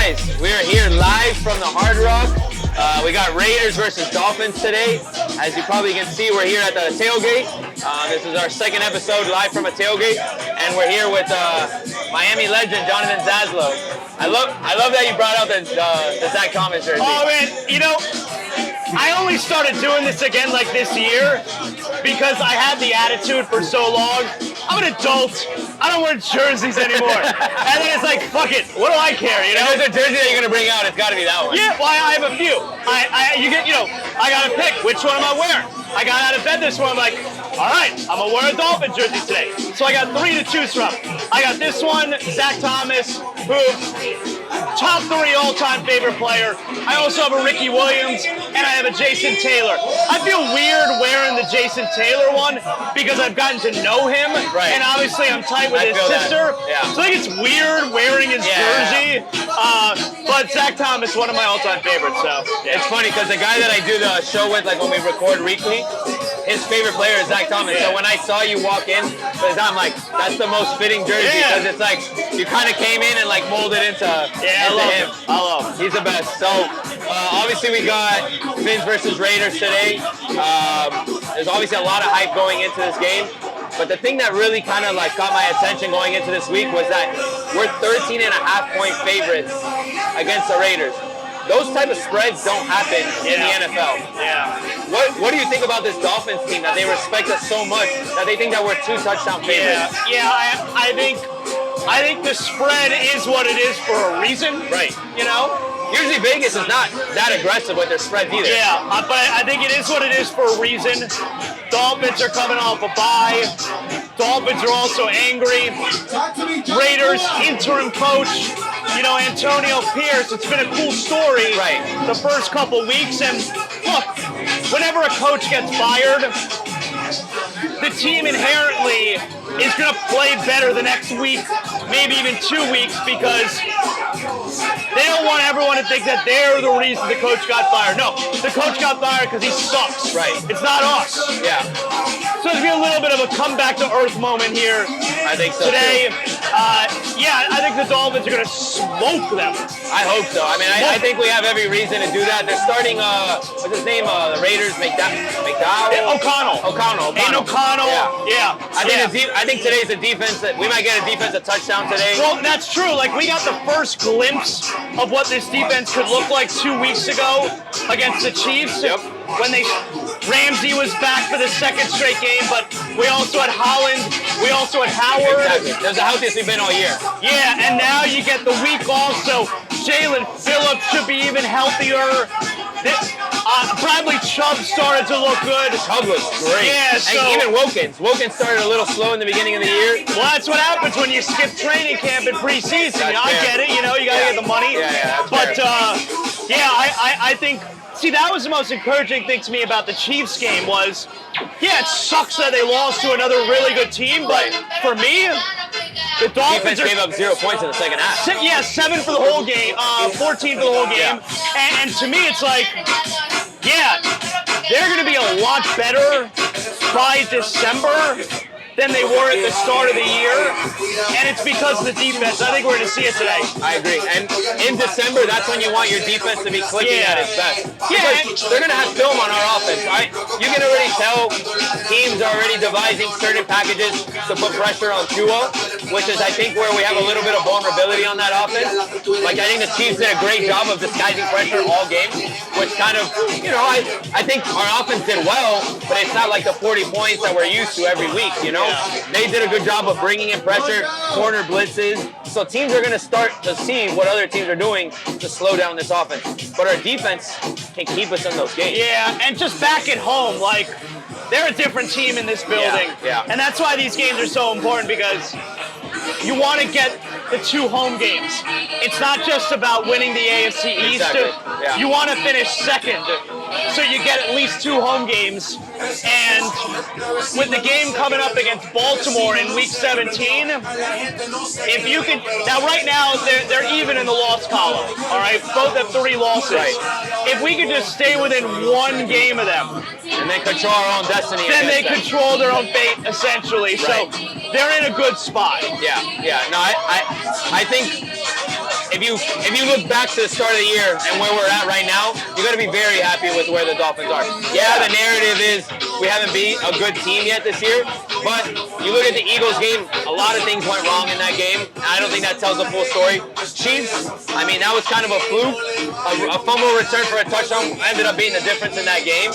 guys, we are here live from the Hard Rock. We got Raiders versus Dolphins today. As you probably can see, we're here at the tailgate. This is our second episode live from a tailgate, and we're here with Miami legend Jonathan Zaslow. I love that you brought out the Zach Thomas jersey. Oh man, you know, I only started doing this again like this year because I had the attitude for so long. I'm an adult. I don't wear jerseys anymore. And then it's like, fuck it. What do I care? You know, if there's a jersey that you're gonna bring out, it's got to be that one. Yeah, well, I have a few. I gotta pick which one am I wearing. I got out of bed this morning. I'm like, all right, I'm gonna wear a Dolphins jersey today. So I got three to choose from. I got this one, Zach Thomas, who top 3 all-time favorite player. I also have a Ricky Williams, and I have a Jason Taylor. I feel weird wearing the Jason Taylor one because I've gotten to know him, right. And obviously I'm tight with his sister. Yeah. So I think it's weird wearing his jersey. But Zach Thomas, one of my all-time favorites. So yeah. It's funny because the guy that I do the show with, like when we record weekly, his favorite player is Zach Thomas. Yeah. So when I saw you walk in, I'm like, that's the most fitting jersey because it's like you kind of came in and like molded into him. I love him. He's the best. So obviously we got Fins versus Raiders today. There's obviously a lot of hype going into this game. But the thing that really kind of like caught my attention going into this week was that we're 13.5-point favorites against the Raiders. Those type of spreads don't happen in the NFL. Yeah. What do you think about this Dolphins team that they respect us so much that they think that we're 2 touchdown favorites? Yeah. I think the spread is what it is for a reason. Right. You know? Usually Vegas is not that aggressive with their spreads either. Yeah, but I think it is what it is for a reason. Dolphins are coming off a bye. Dolphins are also angry. Raiders interim coach, Antonio Pierce. It's been a cool story. Right. The first couple weeks, and look, whenever a coach gets fired, the team inherently is going to play better the next week, maybe even 2 weeks, because they don't want everyone to think that they're the reason the coach got fired. No, the coach got fired because he sucks. Right. It's not us. Yeah. So there's going to be a little bit of a comeback to earth moment here. I think so today. Too. I think the Dolphins are going to smoke them. I hope so. I mean, I think we have every reason to do that. They're starting, what's his name? The Raiders, McDowell? O'Connell. Aiden O'Connell. Yeah. I think today's a defense that we might get a defensive touchdown today. Well, that's true. Like, we got the first glimpse of what this defense could look like 2 weeks ago against the Chiefs. Yep. When Ramsey was back for the second straight game, but we also had Holland, we also had Howard. Exactly. That's the healthiest we've been all year. Yeah, and now you get the week off, so Jalen Phillips should be even healthier. Bradley Chubb started to look good. Chubb was great. Yeah, so, and even Wilkins. Wilkins started a little slow in the beginning of the year. Well, that's what happens when you skip training camp in preseason. I get it, you gotta get the money. Yeah, but I think. See, that was the most encouraging thing to me about the Chiefs game was, it sucks that they lost to another really good team, but for me, the Dolphins gave up 0 points in the second half. 7 for the whole game, 14 for the whole game, and to me it's like, they're going to be a lot better by December than they were at the start of the year, and it's because of the defense. I think we're going to see it today. I agree, and in December, that's when you want your defense to be clicking at its best. Because they're going to have film on our offense, right? You can already tell teams are already devising certain packages to put pressure on Tua, which is, I think, where we have a little bit of vulnerability on that offense. Like, I think the Chiefs did a great job of disguising pressure all game, which kind of, I think our offense did well, but it's not like the 40 points that we're used to every week, They did a good job of bringing in pressure, corner blitzes. So teams are going to start to see what other teams are doing to slow down this offense. But our defense can keep us in those games. Yeah, and just back at home, like, they're a different team in this building. Yeah. And that's why these games are so important, because you want to get the 2 home games. It's not just about winning the AFC East. Exactly. Yeah. You want to finish second, so you get at least 2 home games. And with the game coming up against Baltimore in Week 17, if you can, now right now they're even in the loss column. All right, both have 3 losses. Right. If we could just stay within 1 game of them, and then control our own destiny. then they control their own fate essentially. Right. So they're in a good spot. Yeah. No, I think if you look back to the start of the year and where we're at right now, you're going to be very happy with where the Dolphins are. Yeah, the narrative is we haven't beat a good team yet this year, but you look at the Eagles game, a lot of things went wrong in that game. I don't think that tells the full story. Chiefs, I mean, that was kind of a fluke. A fumble return for a touchdown ended up being the difference in that game.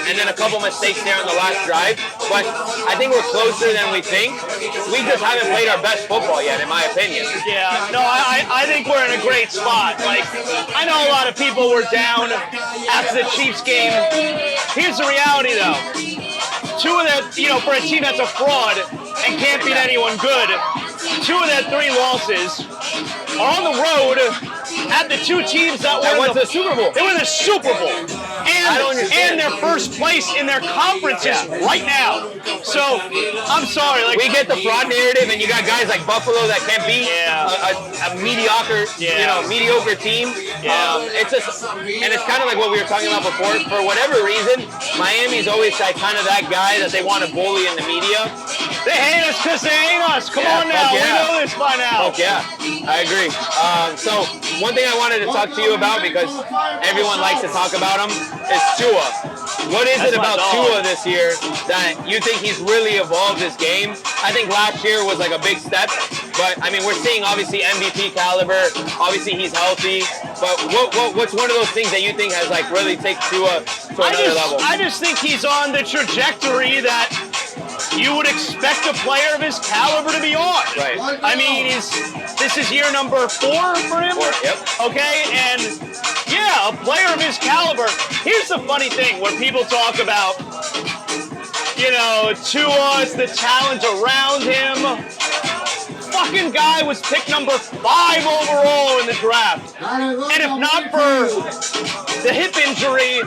And then a couple mistakes there on the last drive. But I think we're closer than we think. We just haven't played our best football yet, in my opinion. Yeah, no, I think we're in a great spot. Like, I know a lot of people were down after the Chiefs game. Here's the reality, though. Two of their, for a team that's a fraud and can't beat anyone good, 2 of their 3 losses are on the road at the 2 teams that went to the Super Bowl. They were in the Super Bowl. And their first place in their conferences right now. So, I'm sorry. Like, we get the fraud narrative, and you got guys like Buffalo that can't beat a mediocre, mediocre team. It's just, and it's kind of like what we were talking about before. For whatever reason, Miami's always like kind of that guy that they want to bully in the media. They hate us because they ain't us. Come on now. We know this by now. Fuck yeah. I agree. So, one thing I wanted to talk to you about, because everyone likes to talk about him, is Tua. What is it about Tua this year that you think he's really evolved his game? I think last year was like a big step, but I mean, we're seeing obviously MVP caliber. Obviously, he's healthy. But what's one of those things that you think has like really taken Tua to another level? I just think he's on the trajectory that you would expect a player of his caliber to be on. Right. I mean, this is year number 4 for him. 4, yep. Okay, and yeah, a player of his caliber. Here's the funny thing when people talk about, Tua, the talent around him. Fucking guy was picked number 5 overall in the draft. And if not for the hip injury,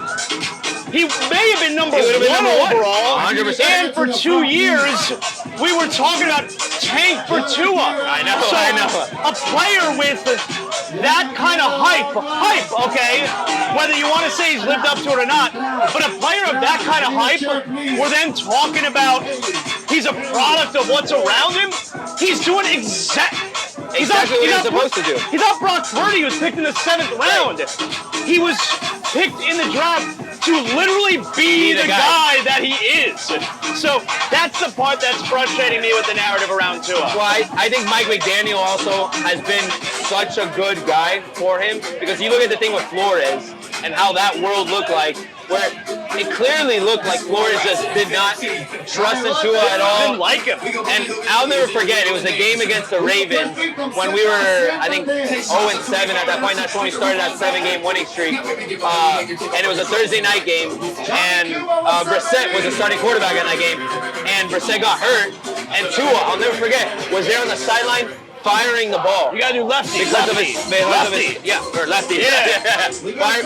he may have been number 1 overall. 100%. And for 2 years, we were talking about tank for Tua. I know. A player with that kind of hype, okay, whether you want to say he's lived up to it or not, but a player of that kind of hype, we're then talking about he's a product of what's around him. He's doing exactly what he's supposed to do. He's not Brock Purdy, who was picked in the 7th round. He was picked in the draft to literally be the guy that he is. So that's the part that's frustrating me with the narrative around Tua. Well, I think Mike McDaniel also has been such a good guy for him, because you look at the thing with Flores and how that world looked like, where it clearly looked like Flores just did not trust in Tua at all. Didn't like him. And I'll never forget, it was a game against the Ravens when we were, I think, 0-7 at that point. That's when we started that 7-game winning streak. And it was a Thursday night game. And Brissett was the starting quarterback in that game. And Brissett got hurt. And Tua, I'll never forget, was there on the sideline firing the ball. You gotta do lefty. Because of his lefty. Yeah.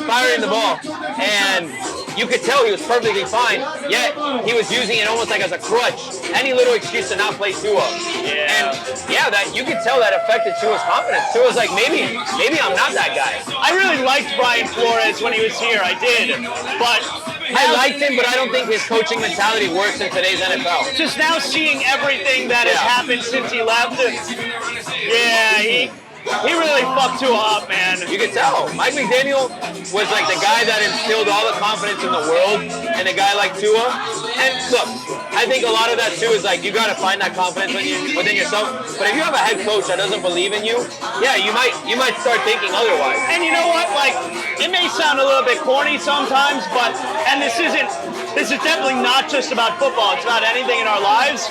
Firing the ball. And you could tell he was perfectly fine, yet he was using it almost like as a crutch. Any little excuse to not play Tua. Yeah. And yeah, that you could tell that affected Tua's confidence. Tua's like, maybe I'm not that guy. I really liked Brian Flores when he was here. I did. But I liked him, but I don't think his coaching mentality works in today's NFL. Just now seeing everything that has happened since he left, he really fucked Tua up, man. You could tell. Mike McDaniel was like the guy that instilled all the confidence in the world in a guy like Tua. And look, I think a lot of that too is like you got to find that confidence within yourself. But if you have a head coach that doesn't believe in you, yeah, you might start thinking otherwise. And you know what? Like, it may sound a little bit corny sometimes, but this is definitely not just about football. It's about anything in our lives.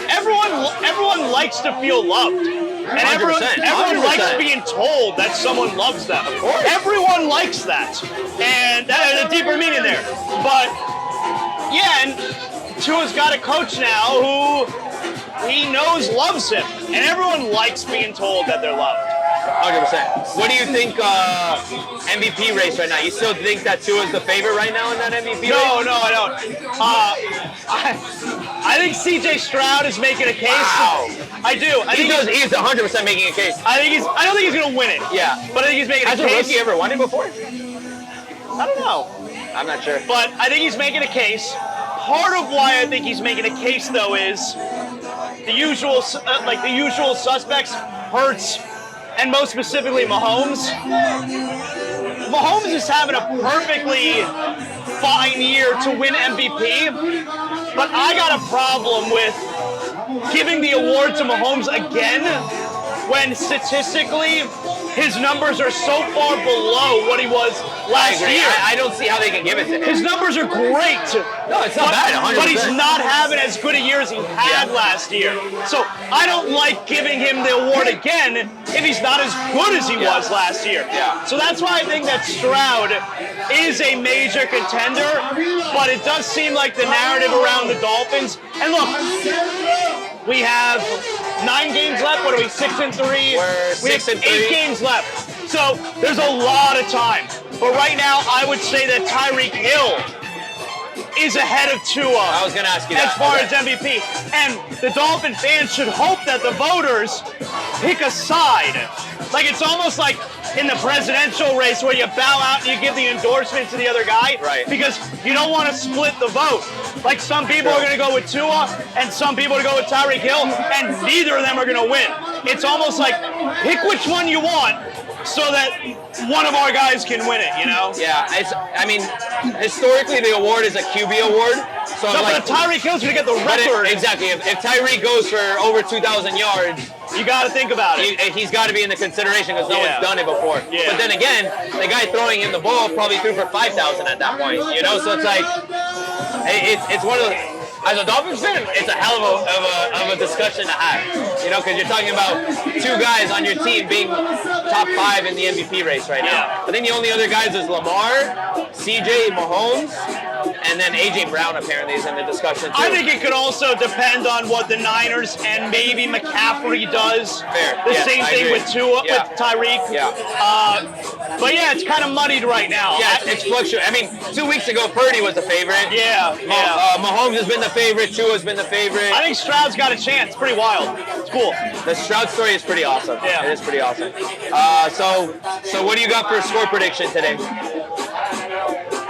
Everyone likes to feel loved. And everyone likes being told that someone loves them. Of course. Everyone likes that. And that has a deeper meaning there. But, yeah, and Tua's got a coach now who he knows loves him. And everyone likes being told that they're loved. 100%. What do you think MVP race right now? You still think that Tua's the favorite right now in that MVP race? No, I don't. I think C.J. Stroud is making a case. Wow. I do. He's 100% making a case. I don't think he's going to win it. Yeah. But I think he's making a case. Has a rookie ever won it before? I don't know. I'm not sure. But I think he's making a case. Part of why I think he's making a case, though, is the usual suspects, Hurts, and most specifically Mahomes. Mahomes is having a perfectly fine year to win MVP, but I got a problem with giving the award to Mahomes again when statistically his numbers are so far below what he was last year. I don't see how they can give it to him. His numbers are great. No, it's not bad, 100%. But he's not having as good a year as he had last year. So I don't like giving him the award again if he's not as good as he was last year. Yeah. So that's why I think that Stroud is a major contender, but it does seem like the narrative around the Dolphins. And look, we have 9 games left. What are we, 6-3? We're 6-3. 8 games left. So there's a lot of time. But right now, I would say that Tyreek Hill is ahead of Tua. I was going to ask you that. As far as MVP. And the Dolphin fans should hope that the voters pick a side. Like, it's almost like in the presidential race where you bow out and you give the endorsement to the other guy. Right. Because you don't want to split the vote. Like, some people are going to go with Tua and some people are going to go with Tyreek Hill, and neither of them are going to win. It's almost like pick which one you want so that one of our guys can win it, you know? Yeah, I mean, historically the award is a QB award. So but Tyreek Hill's going to get the record. Exactly. If Tyreek goes for over 2,000 yards, you got to think about it. He's got to be in the consideration because no one's done it before. Yeah. But then again, the guy throwing him the ball probably threw for 5,000 at that point, you know? So it's like, it's one of the... As a Dolphins fan, it's a hell of a discussion to have, you know, because you're talking about 2 guys on your team being top 5 in the MVP race right now. I think the only other guys is Lamar, CJ, Mahomes, and then AJ Brown apparently is in the discussion too. I think it could also depend on what the Niners and maybe McCaffrey does. Fair. The same thing with Tua, with Tyreek. Yeah. But yeah, it's kind of muddied right now. Yeah, it's fluctuating. I mean, 2 weeks ago, Purdy was the favorite. Yeah. Mahomes has been the favorite. Tua's been the favorite. I think Stroud's got a chance. Pretty wild. It's cool. The Stroud story is pretty awesome. Yeah. It is pretty awesome. So what do you got for a score prediction today?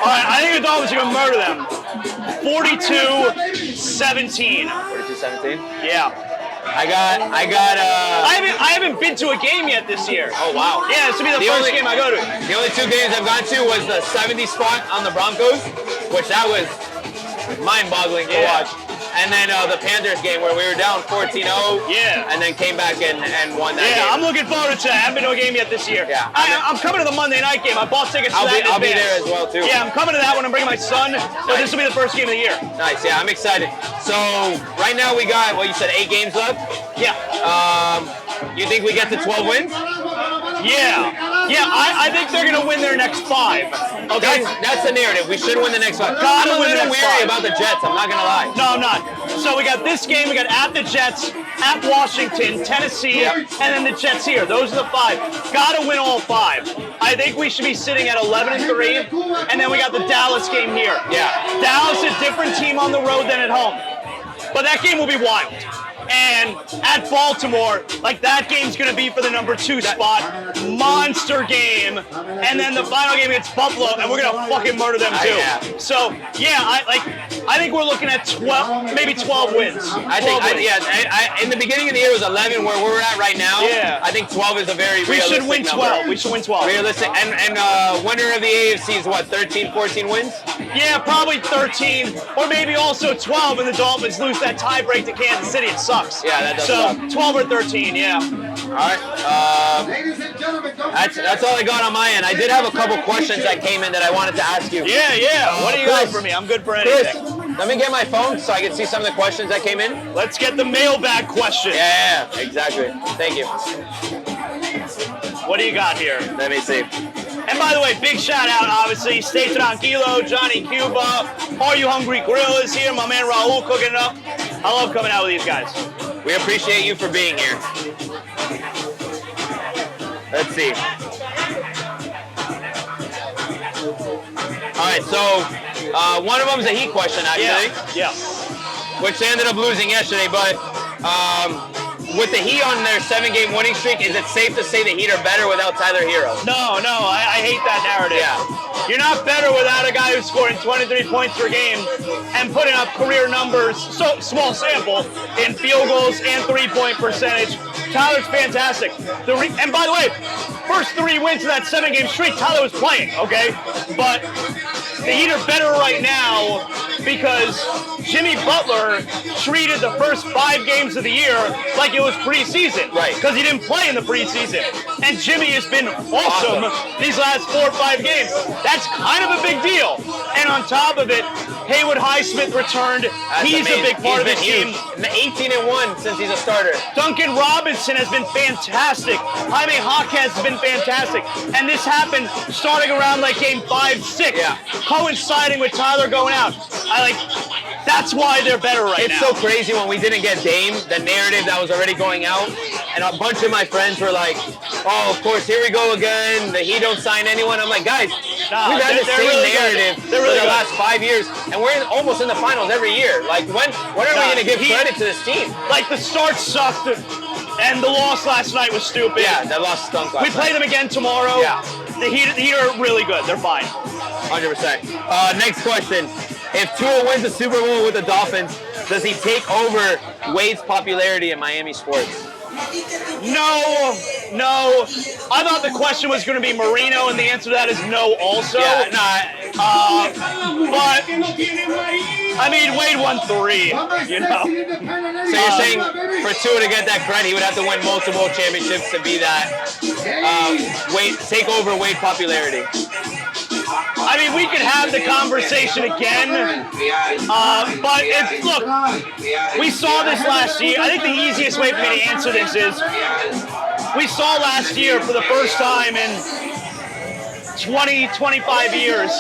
All right, I think the Dolphins are going to murder them. 42-17. 42-17? Yeah. I haven't been to a game yet this year. Oh, wow. Yeah, this will be the first game I go to. The only 2 games I've gone to was the 70 spot on the Broncos, which that was mind-boggling to watch. And then the Panthers game where we were down 14-0. Yeah. And then came back and won that game. Yeah, I'm looking forward to it. I haven't been to a game yet this year. Yeah. I'm coming to the Monday night game. I bought tickets to that in I'll be advance. there as well, too. Yeah, I'm coming to that one. I'm bringing my son. So this will be the first game of the year. Nice. Yeah, I'm excited. So right now we got, you said 8 games left? Yeah. You think we get to 12 wins? Yeah. Yeah, I think they're going to win their next 5. Okay? That's the narrative. We should win the next 5. Gotta I'm a win the little next weary 5. about the Jets. I'm not going to lie. No, I'm not. So we got this game. We got at the Jets, at Washington, Tennessee, and then the Jets here. Those are the 5. Gotta win all 5. I think we should be sitting at 11-3, and then we got the Dallas game here. Yeah. Dallas, a different team on the road than at home. But that game will be wild. And at Baltimore, like that game's going to be for the number 2 spot. Monster game. And then the final game against Buffalo, and we're going to fucking murder them too. So, yeah, I think we're looking at 12, maybe 12 wins. In the beginning of the year it was 11 where we're at right now. Yeah. I think 12 is a very We realistic should win 12. number. We should win 12. Realistic. And winner of the AFC is what, 13, 14 wins? Yeah, probably 13, or maybe also 12, and the Dolphins lose that tie break to Kansas City. It sucks. Yeah, that does suck. 12 or 13, yeah. All right. That's all I got on my end. I did have a couple questions that came in that I wanted to ask you. Yeah. What do you got for me? I'm good for anything. Chris, let me get my phone so I can see some of the questions that came in. Let's get the mailbag question. Yeah, exactly. Thank you. What do you got here? Let me see. And by the way, big shout out, obviously, Stay Tranquilo, Johnny Cuba, Are You Hungry Grill is here, my man Raul cooking it up. I love coming out with these guys. We appreciate you for being here. Let's see. All right, so one of them is a Heat question, actually. Yeah. Which they ended up losing yesterday, but with the Heat on their 7-game winning streak, is it safe to say the Heat are better without Tyler Herro? No, I hate that narrative. Yeah. You're not better without a guy who's scoring 23 points per game and putting up career numbers, so small sample, in field goals and 3-point percentage. Tyler's fantastic. And by the way, first 3 wins of that 7-game streak, Tyler was playing, okay? But the Heat are better right now because Jimmy Butler treated the first 5 games of the year like it was preseason. Right. Because he didn't play in the preseason. And Jimmy has been awesome these last 4 or 5 games. That's kind of a big deal. And on top of it, Haywood Highsmith returned. He's a big part of the team. 18-1 since he's a starter. Duncan Robinson has been fantastic. Jaime Jaquez has been fantastic. And this happened starting around like game 5-6, coinciding with Tyler going out. That's why they're better right now. It's so crazy when we didn't get Dame, the narrative that was already going out, and a bunch of my friends were like, oh, of course, here we go again. The Heat don't sign anyone. I'm like, guys, we've had the same narrative for the last 5 years, and we're almost in the finals every year. Like, when are we going to give credit to this team? Like, the start sucked, and the loss last night was stupid. Yeah, that loss stunk last night. We play them again tomorrow. Yeah. The Heat are really good. They're fine. 100%. Next question. If Tua wins the Super Bowl with the Dolphins, does he take over Wade's popularity in Miami sports? No. I thought the question was going to be Marino, and the answer to that is no also. Yeah, but, I mean, Wade won 3, you know. So you're saying for Tua to get that credit, he would have to win multiple championships to be that, take over Wade popularity? I mean, we could have the conversation again, but look, we saw this last year. I think the easiest way for me to answer this is, we saw last year for the first time in 20, 25 years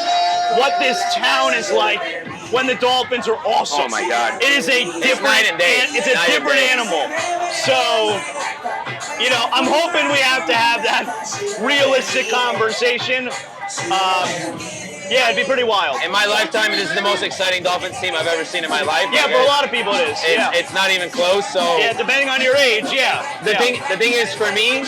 what this town is like when the Dolphins are awesome. Oh my God. It is a different, it's a different animal. So, you know, I'm hoping we have to have that realistic conversation. Yeah, it'd be pretty wild. In my lifetime, this is the most exciting Dolphins team I've ever seen in my life. Yeah, for a lot of people it is. It's not even close. So yeah, depending on your age, The thing is, for me,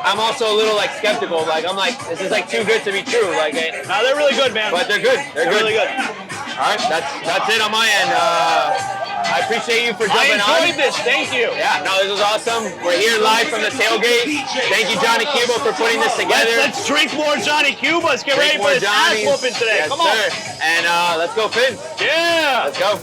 I'm also a little like skeptical. Like I'm like, this is like too good to be true. Like, no, they're really good, man. But they're good. They're good. Really good. All right, that's it on my end. I appreciate you for jumping on. I enjoyed this. Thank you. Yeah, no, this was awesome. We're here live from the tailgate. Thank you, Johnny Cuba, for putting this together. Let's drink more Johnny Cubas. Get ready for this ass whooping today. Yes, Come on. sir. And let's go, Finn. Yeah. Let's go.